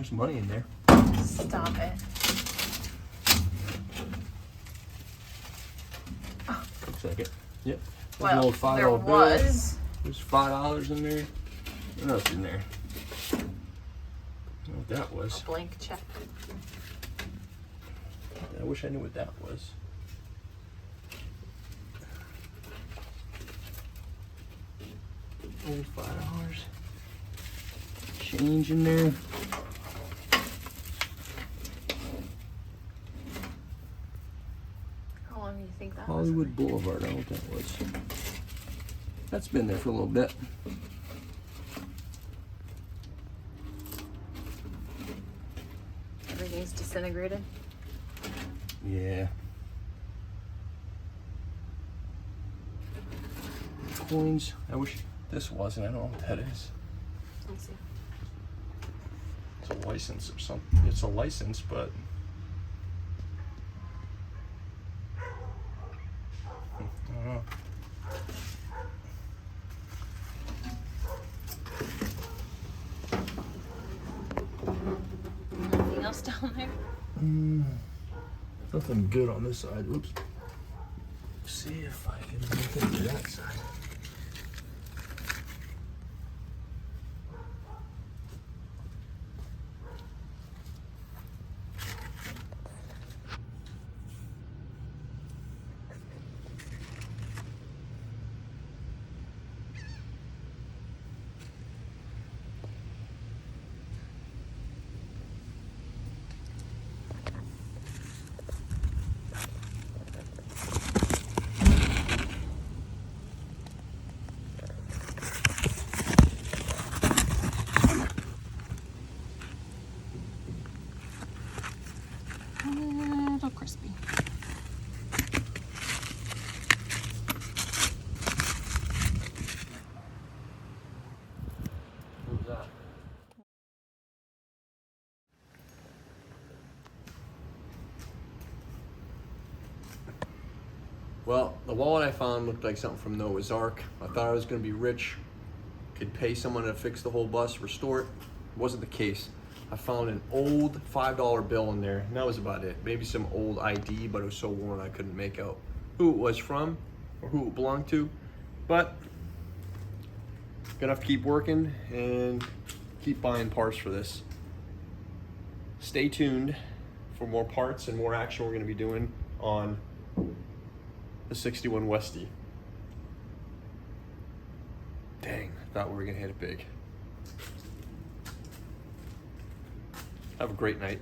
There's money in there. Stop it. Looks like it. Yep. Well, There's an old $5 there bill. was. There's $5 in there. What else in there? I don't know what that was. A blank check. I wish I knew what that was. Old $5. Change in there. How long do you think that Hollywood Boulevard. I don't know what that was. That's been there for a little bit. Everything's disintegrated. Yeah. Coins. I wish this wasn't. I don't know what that is. Let's see. It's a license or something. It's a license, but I don't know. Anything else down there? Nothing good on this side. Oops. See if I can look into that side. A little crispy. What was that? Well, the wallet I found looked like something from Noah's Ark. I thought I was going to be rich, could pay someone to fix the whole bus, restore it. It wasn't the case. I found an old $5 bill in there, and that was about it. Maybe some old ID, but it was so worn I couldn't make out who it was from or who it belonged to. But gonna have to keep working and keep buying parts for this. Stay tuned for more parts and more action we're gonna be doing on the 61 Westy. Dang, I thought we were gonna hit it big. Have a great night.